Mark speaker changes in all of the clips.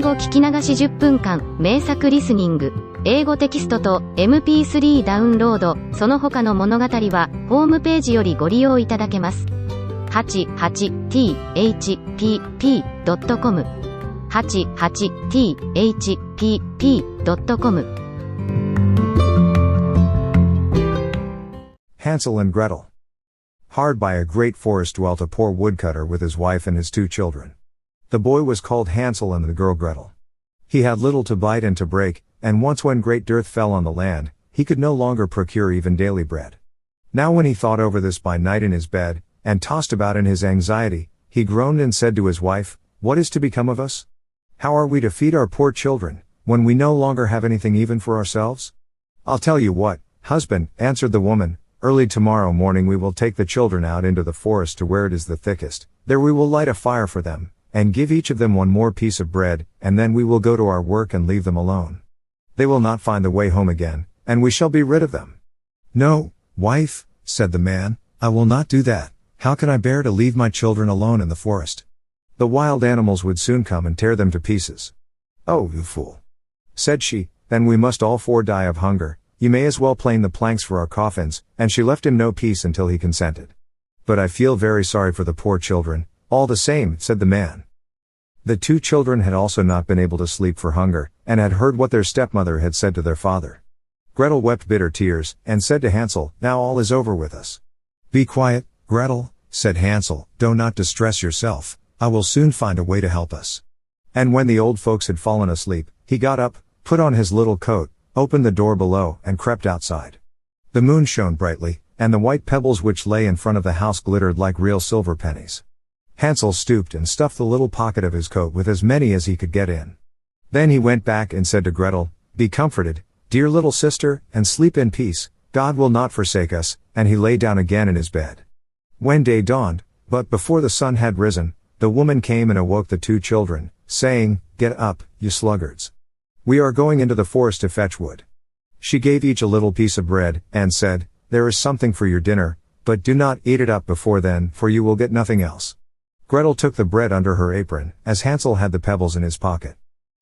Speaker 1: 語聞き流し10分間、名作リスニング。英語テキストと MP3 ダウンロード、その他の物語は、ホームページよりご利用いただけます。88thpp.com 88thpp.com
Speaker 2: Hansel and Gretel. Hard by a great forest dwelt a poor woodcutter with his wife and his 2 children. The boy was called Hansel and the girl Gretel. He had little to bite and to break, and once when great dearth fell on the land, he could no longer procure even daily bread. Now when he thought over this by night in his bed, and tossed about in his anxiety, he groaned and said to his wife, "What is to become of us? How are we to feed our poor children, when we no longer have anything even for ourselves?" "I'll tell you what, husband," answered the woman, "early tomorrow morning we will take the children out into the forest to where it is the thickest, there we will light a fire for them, and give each of them one more piece of bread, and then we will go to our work and leave them alone. They will not find the way home again, and we shall be rid of them." "No, wife," said the man, "I will not do that. How can I bear to leave my children alone in the forest? The wild animals would soon come and tear them to pieces." "Oh, you fool," said she, "then we must all 4 die of hunger. You may as well plane the planks for our coffins," and she left him no peace until he consented. "But I feel very sorry for the poor children, all the same," said the man. The 2 children had also not been able to sleep for hunger, and had heard what their stepmother had said to their father. Gretel wept bitter tears, and said to Hansel, "Now all is over with us." "Be quiet, Gretel," said Hansel, "do not distress yourself, I will soon find a way to help us." And when the old folks had fallen asleep, he got up, put on his little coat, opened the door below, and crept outside. The moon shone brightly, and the white pebbles which lay in front of the house glittered like real silver pennies. Hansel stooped and stuffed the little pocket of his coat with as many as he could get in. Then he went back and said to Gretel, "Be comforted, dear little sister, and sleep in peace, God will not forsake us," and he lay down again in his bed. When day dawned, but before the sun had risen, the woman came and awoke the 2 children, saying, "Get up, you sluggards. We are going into the forest to fetch wood." She gave each a little piece of bread, and said, "There is something for your dinner, but do not eat it up before then, for you will get nothing else." Gretel took the bread under her apron, as Hansel had the pebbles in his pocket.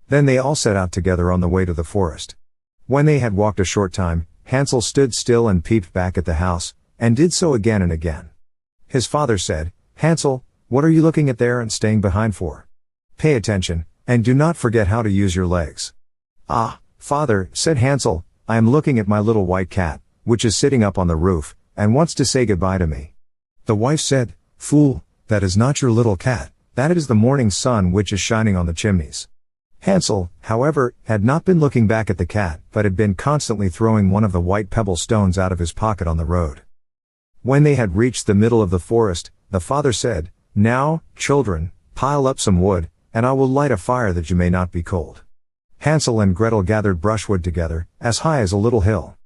Speaker 2: Then they all set out together on the way to the forest. When they had walked a short time, Hansel stood still and peeped back at the house, and did so again and again. His father said, "Hansel, what are you looking at there and staying behind for? Pay attention, and do not forget how to use your legs." "Ah, father," said Hansel, "I am looking at my little white cat, which is sitting up on the roof, and wants to say goodbye to me." The wife said, "Fool, that is not your little cat, that is the morning sun which is shining on the chimneys." Hansel, however, had not been looking back at the cat, but had been constantly throwing one of the white pebble stones out of his pocket on the road. When they had reached the middle of the forest, the father said, "Now, children, pile up some wood, and I will light a fire that you may not be cold." Hansel and Gretel gathered brushwood together, as high as a little hill.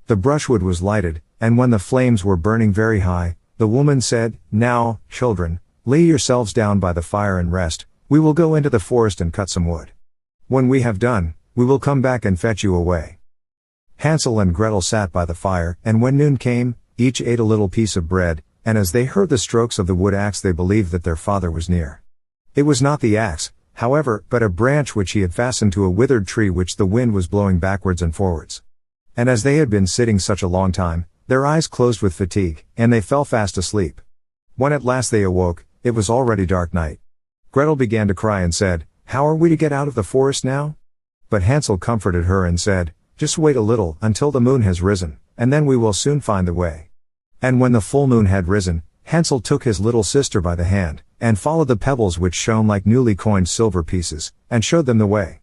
Speaker 2: The brushwood was lighted, and when the flames were burning very high, the woman said, "Now, children, lay yourselves down by the fire and rest, we will go into the forest and cut some wood. When we have done, we will come back and fetch you away." Hansel and Gretel sat by the fire, and when noon came, each ate a little piece of bread, and as they heard the strokes of the wood axe they believed that their father was near. It was not the axe, however, but a branch which he had fastened to a withered tree which the wind was blowing backwards and forwards. And as they had been sitting such a long time, their eyes closed with fatigue, and they fell fast asleep. When at last they awoke, it was already dark night. Gretel began to cry and said, "How are we to get out of the forest now?" But Hansel comforted her and said, "Just wait a little until the moon has risen, and then we will soon find the way." And when the full moon had risen, Hansel took his little sister by the hand, and followed the pebbles which shone like newly coined silver pieces, and showed them the way.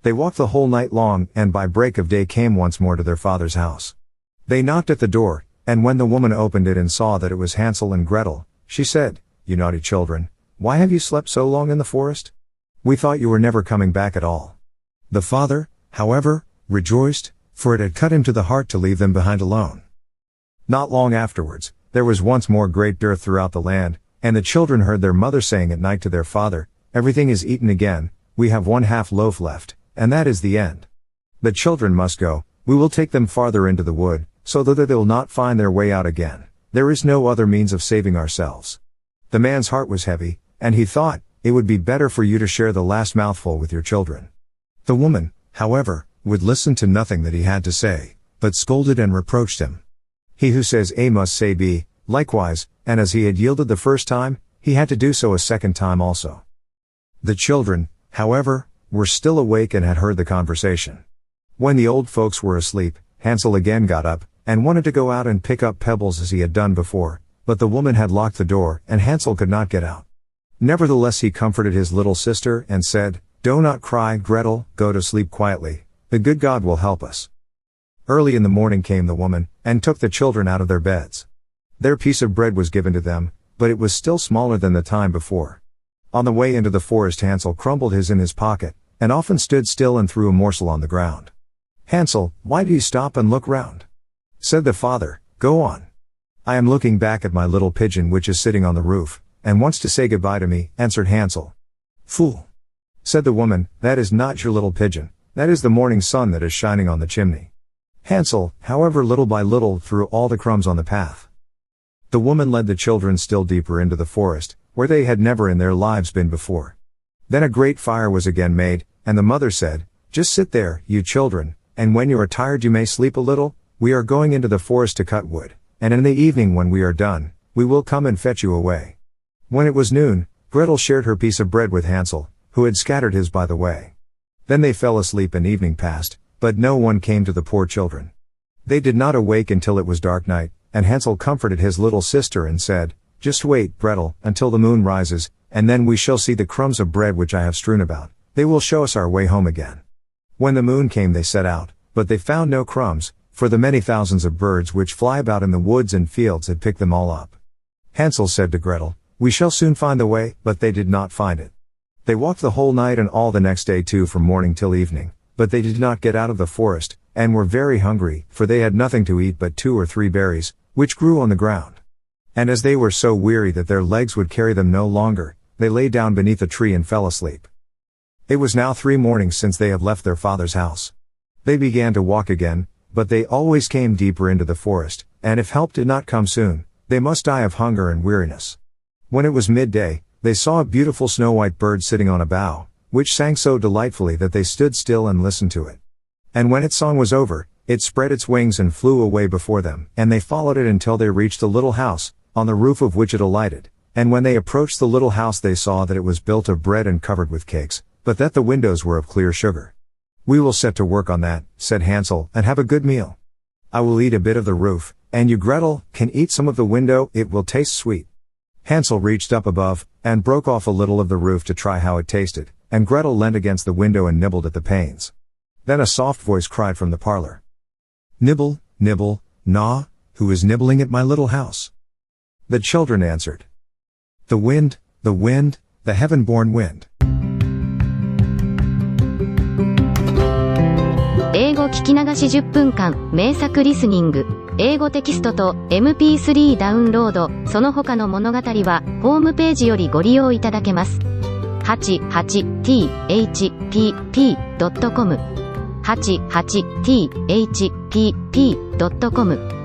Speaker 2: They walked the whole night long, and by break of day came once more to their father's house. They knocked at the door, and when the woman opened it and saw that it was Hansel and Gretel, she said, "You naughty children, why have you slept so long in the forest? We thought you were never coming back at all." The father, however, rejoiced, for it had cut him to the heart to leave them behind alone. Not long afterwards, there was once more great dearth throughout the land, and the children heard their mother saying at night to their father, "Everything is eaten again, we have 1/2 loaf left, and that is the end. The children must go, we will take them farther into the wood, so that they will not find their way out again. There is no other means of saving ourselves." The man's heart was heavy, and he thought, it would be better for you to share the last mouthful with your children. The woman, however, would listen to nothing that he had to say, but scolded and reproached him. He who says A must say B, likewise, and as he had yielded the first time, he had to do so a second time also. The children, however, were still awake and had heard the conversation. When the old folks were asleep, Hansel again got up, and wanted to go out and pick up pebbles as he had done before, but the woman had locked the door, and Hansel could not get out. Nevertheless he comforted his little sister, and said, "Do not cry, Gretel, go to sleep quietly, the good God will help us." Early in the morning came the woman, and took the children out of their beds. Their piece of bread was given to them, but it was still smaller than the time before. On the way into the forest Hansel crumbled his in his pocket, and often stood still and threw a morsel on the ground. "Hansel, why do you stop and look round?" said the father. "Go on." "I am looking back at my little pigeon which is sitting on the roof, and wants to say goodbye to me," answered Hansel. "Fool," said the woman, "that is not your little pigeon, that is the morning sun that is shining on the chimney." Hansel, however, little by little threw all the crumbs on the path. The woman led the children still deeper into the forest, where they had never in their lives been before. Then a great fire was again made, and the mother said, "Just sit there, you children, and when you are tired you may sleep a little. We are going into the forest to cut wood, and in the evening when we are done, we will come and fetch you away." When it was noon, Gretel shared her piece of bread with Hansel, who had scattered his by the way. Then they fell asleep and evening passed, but no one came to the poor children. They did not awake until it was dark night, and Hansel comforted his little sister and said, "Just wait, Gretel, until the moon rises, and then we shall see the crumbs of bread which I have strewn about. They will show us our way home again." When the moon came they set out, but they found no crumbs, for the many thousands of birds which fly about in the woods and fields had picked them all up. Hansel said to Gretel, "We shall soon find the way," but they did not find it. They walked the whole night and all the next day too from morning till evening, but they did not get out of the forest, and were very hungry, for they had nothing to eat but 2 or 3 berries, which grew on the ground. And as they were so weary that their legs would carry them no longer, they lay down beneath a tree and fell asleep. It was now 3 mornings since they had left their father's house. They began to walk again, but they always came deeper into the forest, and if help did not come soon, they must die of hunger and weariness. When it was midday, they saw a beautiful snow-white bird sitting on a bough, which sang so delightfully that they stood still and listened to it. And when its song was over, it spread its wings and flew away before them, and they followed it until they reached a little house, on the roof of which it alighted, and when they approached the little house they saw that it was built of bread and covered with cakes, but that the windows were of clear sugar. "We will set to work on that," said Hansel, "and have a good meal. I will eat a bit of the roof, and you, Gretel, can eat some of the window, it will taste sweet." Hansel reached up above, and broke off a little of the roof to try how it tasted, and Gretel leant against the window and nibbled at the panes. Then a soft voice cried from the parlor, "Nibble, nibble, gnaw, who is nibbling at my little house?" The children answered, the wind, the heaven-born wind."
Speaker 1: 英語聞き流し10分間、名作リスニング。英語テキストと MP3 ダウンロード、その他の物語は、ホームページよりご利用いただけます。88thpp.com 88thpp.com